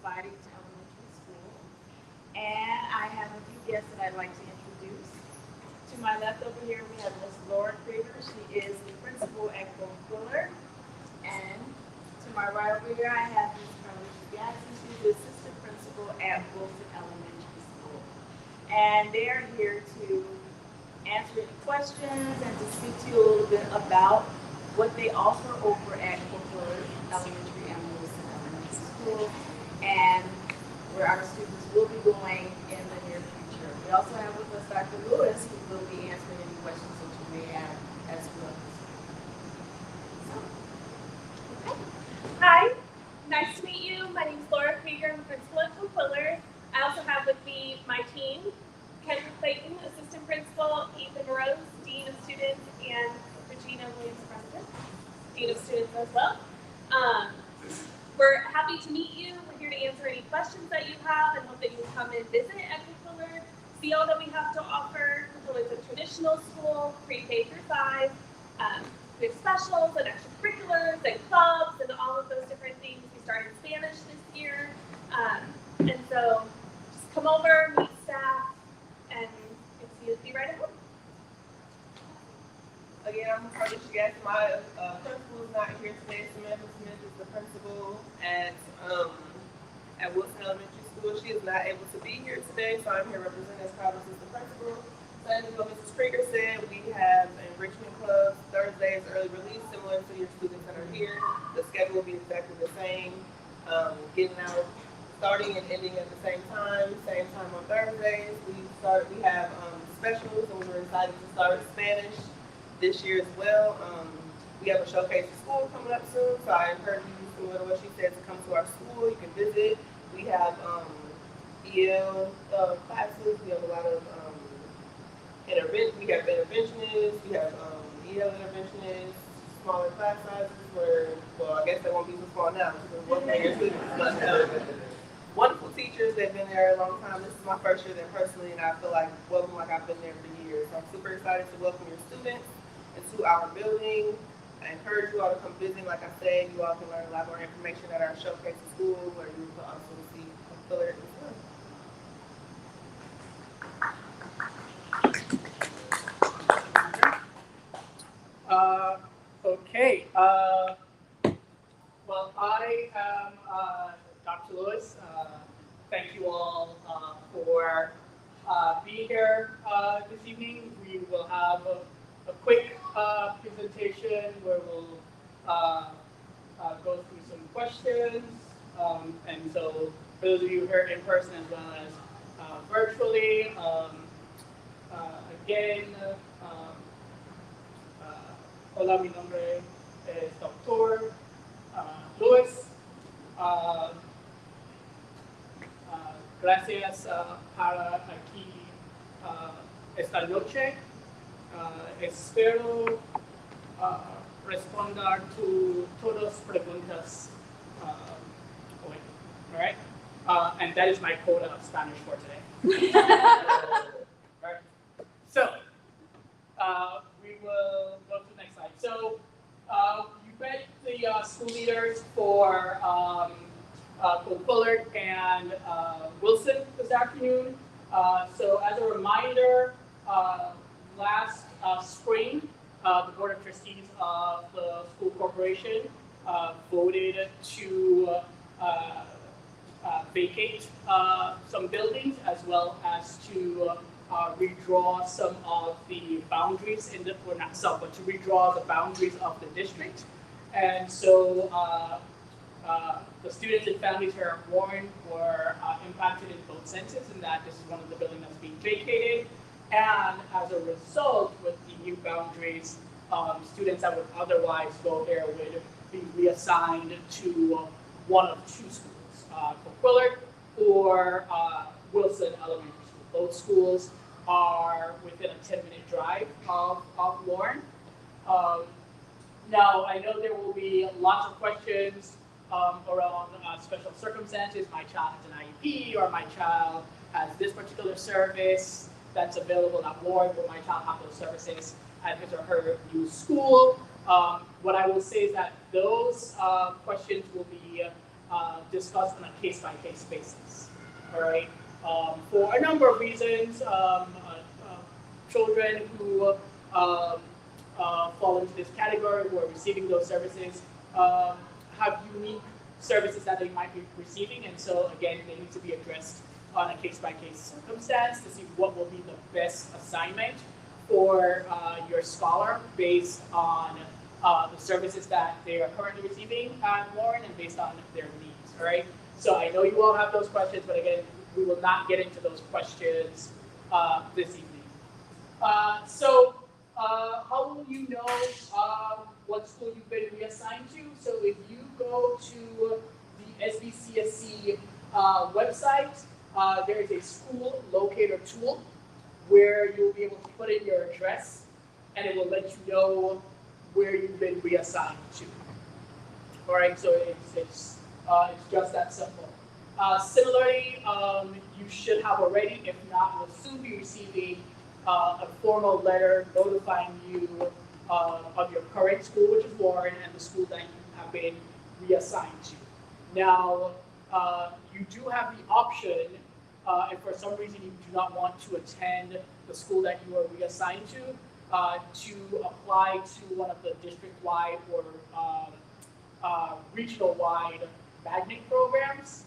Fighting Elementary School. And I have a few guests that I'd like to introduce. To my left over here, we have Miss Laura Krieger. She is the principal at Coquillard. And to my right over here, I have Ms. Carlisha Jackson. She's the assistant principal at Wilson Elementary School. And they are here to answer any questions and to speak to you a little bit about what they offer over at Coquillard Elementary and Wilson Elementary School, and where our students will be going in the near future. We also have with us Dr. Lewis, who will be answering any questions that you may have as well. Hi, nice to meet you. My name is Laura Krieger. I'm the principal at Coquillard. I also have with me my team, Kendra Clayton, assistant principal, Ethan Rose, dean of students, and Regina Williams-Preston, dean of students as well. We're happy to meet you. We're here to answer any questions that you have and hope that you will come and visit at Coquillard, see all that we have to offer. Coquillard's a traditional school, pre-K through 5. We have specials and extracurriculars and clubs and all of those different things. We started Spanish this year. And so just come over, meet staff, and you'll be right at home. Again, I'm Carlisha Jackson. My principal is not here today. Samantha Smith is the principal at Wilson Elementary School. She is not able to be here today, so I'm here representing as Carlos as the principal. So as what Mrs. Krieger said, we have enrichment clubs. Thursday is early release, similar to your students that are here. The schedule will be exactly the same. Getting out, starting and ending at the same time on Thursdays. We have specials, and we're excited to start Spanish this year as well. We have a showcase at school coming up soon, so I encourage you, similar to what she said, to come to our school. You can visit. We have EL classes. We have a lot of we have interventionists. We have EL interventionists, smaller class sizes where, well, I guess they won't be so small now because we're working your students. But wonderful teachers. They've been there a long time. This is my first year there personally, and I feel like welcome like I've been there for years. So I'm super excited to welcome your students into our building. I encourage you all to come visit. Like I said, you all can learn a lot more information at our showcase at school, where you can also see Coquillard as well. Okay. Well, I am Dr. Lewis. Thank you all for being here this evening. We will have a quick presentation where we'll go through some questions. And so for those of you here in person as well as virtually, again, hola, mi nombre es Dr. Lewis. Gracias para aquí esta noche. Espero responder to todas preguntas hoy. All right? And that is my quota of Spanish for today. Right. So, we will go to the next slide. So, you met the school leaders for Coquillard and Wilson this afternoon. So, as a reminder, last spring, the Board of Trustees of the school corporation voted to vacate some buildings as well as to redraw some of the boundaries in the, well, not some, but to redraw the boundaries of the district. And so the students and families here at Warren were impacted in both senses, in that this is one of the buildings that's being vacated. And as a result, with the new boundaries, students that would otherwise go there would be reassigned to one of two schools, Coquillard or Wilson Elementary School. Both schools are within a 10-minute drive of Warren. Now, I know there will be lots of questions around special circumstances. My child has an IEP, or my child has this particular service that's available at Warren. Will my child have those services at his or her new school? What I will say is that those questions will be discussed on a case-by-case basis. All right. For a number of reasons, children who fall into this category, who are receiving those services, have unique services that they might be receiving, and so again, they need to be addressed on a case-by-case circumstance to see what will be the best assignment for your scholar based on the services that they are currently receiving at Warren and based on their needs. All right. So I know you all have those questions, but again, we will not get into those questions this evening. How will you know what school you've been reassigned to? So if you go to the SBCSC website, there is a school locator tool where you'll be able to put in your address, and it will let you know where you've been reassigned to. All right, so it's just that simple. Similarly, you should have already, if not, will soon be receiving a formal letter notifying you of your current school, which is Warren, and the school that you have been reassigned to. Now, you do have the option, if for some reason you do not want to attend the school that you are reassigned to apply to one of the district-wide or regional-wide magnet programs.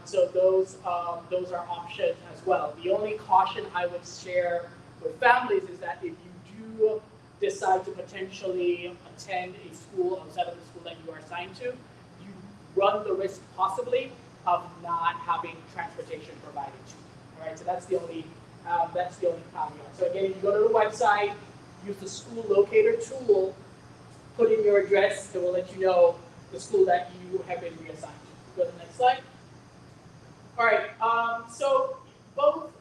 So those are options as well. The only caution I would share with families is that if you do decide to potentially attend a school outside of the school that you are assigned to, you run the risk possibly of not having transportation provided to you. All right, so that's the only caveat. So again, you go to the website, use the school locator tool, put in your address, it will let you know the school that you have been reassigned to. Go to the next slide. All right, so both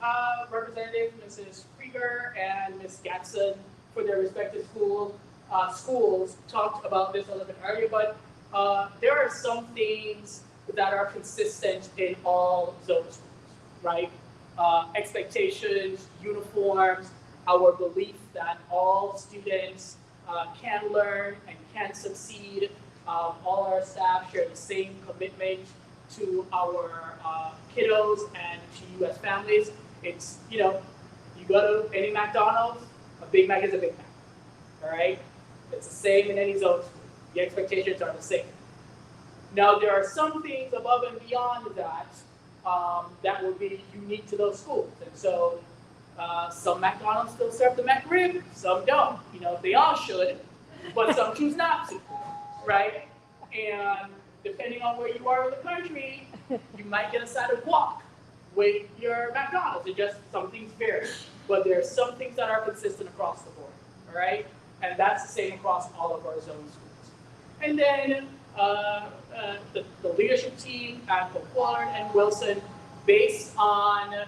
Representative Mrs. Krieger and Ms. Gatson, for their respective schools, talked about this a little bit earlier, but there are some things that are consistent in all zone schools, right? Expectations, uniforms, our belief that all students can learn and can succeed. All our staff share the same commitment to our kiddos and to you as families. It's, you go to any McDonald's, a Big Mac is a Big Mac, all right? It's the same in any zone school. The expectations are the same. Now, there are some things above and beyond that that will be unique to those schools. And so some McDonald's still serve the McRib, some don't. They all should, but some choose not to, right? And depending on where you are in the country, you might get a side of guac with your McDonald's. It just, some things vary. But there are some things that are consistent across the board, all right? And that's the same across all of our zone schools. And then the leadership team at Coquillard and Wilson, based on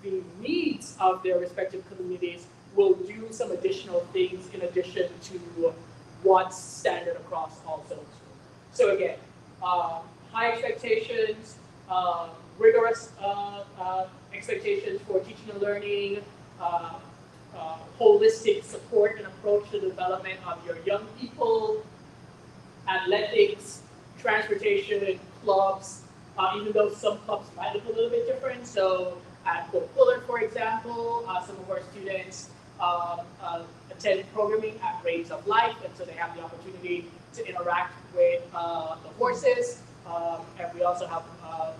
the needs of their respective communities, will do some additional things in addition to what's standard across all zone schools. So again, high expectations, rigorous expectations for teaching and learning, holistic support and approach to the development of your young people, athletics, transportation, clubs, even though some clubs might look a little bit different. So at Coquillard, for example, some of our students attend programming at Rays of Life, and so they have the opportunity to interact with the horses. And we also have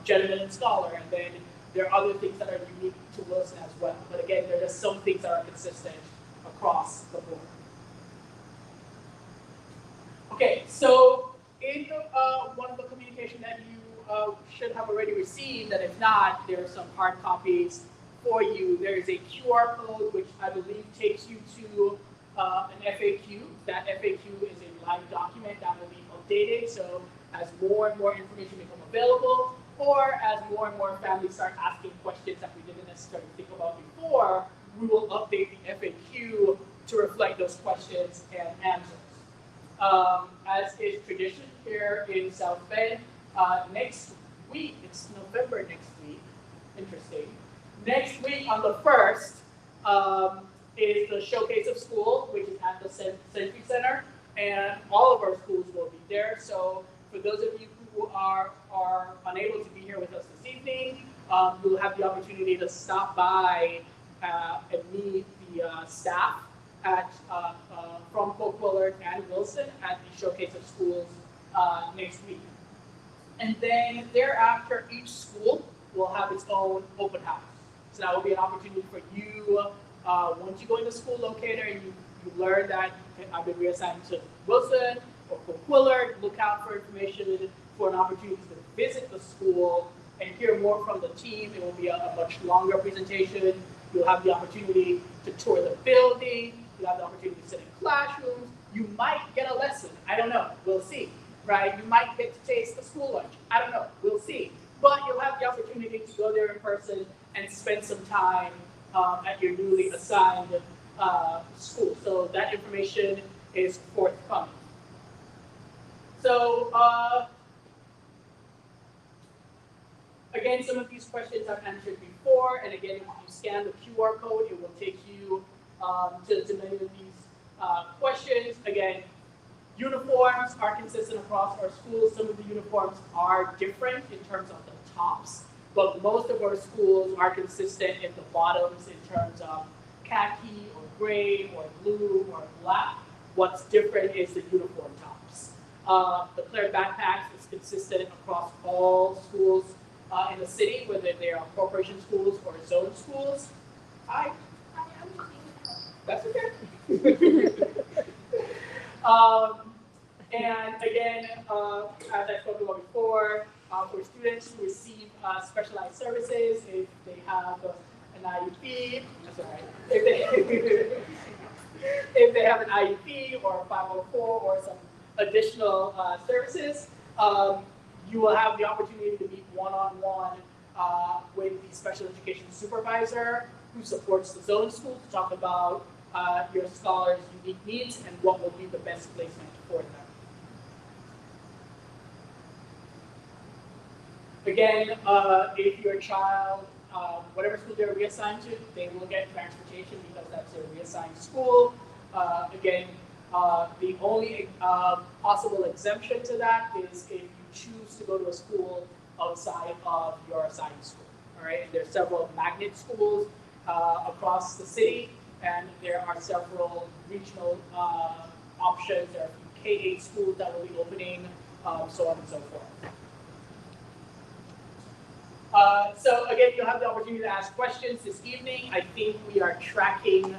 Gentleman and Scholar, and then there are other things that are unique to Wilson as well. But again, there are just some things that are consistent across the board. Okay, so in one of the communication that you should have already received, and if not, there are some hard copies for you. There is a QR code which I believe takes you to an FAQ. That FAQ is a live document that will be updated. So as more and more information become available, or as more and more families start asking questions that we didn't necessarily think about before, we will update the FAQ to reflect those questions and answers. As is tradition here in South Bend, next week, it's November next week, interesting. Next week on the 1st is the Showcase of School, which is at the Century Center, and all of our schools will be there. So for those of you who who are unable to be here with us this evening, you'll have the opportunity to stop by and meet the staff at from Coquillard and Wilson at the Showcase of Schools next week. And then thereafter, each school will have its own open house. So that will be an opportunity for you, once you go in the school locator and you learn that I've been reassigned to Wilson or Coquillard, look out for information for an opportunity to visit the school and hear more from the team. It will be a much longer presentation. You'll have the opportunity to tour the building. You'll have the opportunity to sit in classrooms. You might get a lesson. I don't know. We'll see. Right? You might get to taste the school lunch. I don't know. We'll see. But you'll have the opportunity to go there in person and spend some time at your newly assigned school. So that information is forthcoming. So again, some of these questions I've answered before, and again, if you scan the QR code, it will take you to many of these questions. Again, uniforms are consistent across our schools. Some of the uniforms are different in terms of the tops, but most of our schools are consistent in the bottoms in terms of khaki or gray or blue or black. What's different is the uniform tops. The clear backpacks is consistent across all schools in the city, whether they are corporation schools or zone schools. That's okay. And again, as I spoke about before, for students who receive specialized services, if they have an IEP, that's all right. If they have an IEP or a 504 or some additional services, you will have the opportunity to meet one-on-one with the special education supervisor who supports the zone school to talk about your scholars' unique needs and what will be the best placement for them. Again, if your child, whatever school they're reassigned to, they will get transportation because that's their reassigned school. Again, the only possible exemption to that is if you choose to go to a school outside of your assigned school. All right, and there are several magnet schools across the city, and there are several regional options. There are a few K-8 schools that will be opening, so on and so forth. So again, you'll have the opportunity to ask questions this evening. I think we are tracking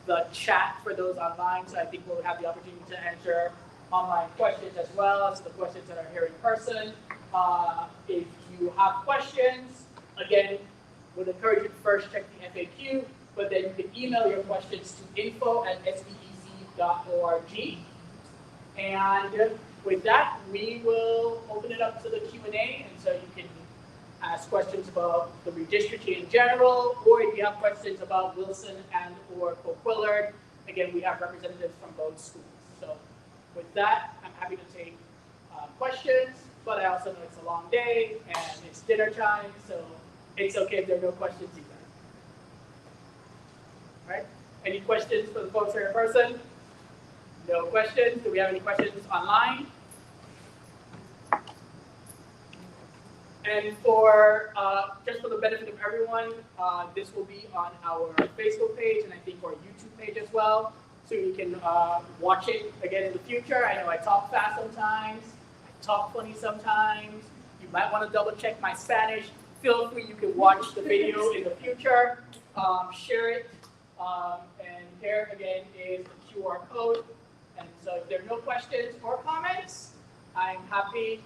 the chat for those online, so I think we'll have the opportunity to answer online questions as well as the questions that are here in person. If you have questions, again, would encourage you to first check the FAQ, but then you can email your questions to info@sbec.org. And with that, we will open it up to the Q&A, and so you can ask questions about the redistricting in general, or if you have questions about Wilson and or Coquillard, again, we have representatives from both schools. So with that, I'm happy to take questions, but I also know it's a long day and it's dinner time, so it's okay if there are no questions either. All right, any questions for the folks here in person? No questions. Do we have any questions online? And for just for the benefit of everyone, this will be on our Facebook page and I think our YouTube page as well, so you can watch it again in the future. I know I talk fast sometimes, I talk funny sometimes. You might want to double check my Spanish. Feel free, you can watch the video in the future, share it, and here again is the QR code. And so if there are no questions or comments, I'm happy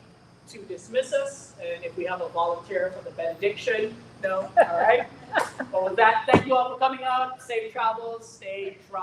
to dismiss us, and if we have a volunteer for the benediction, no, all right. Well, with that, thank you all for coming out. Safe travels, stay dry.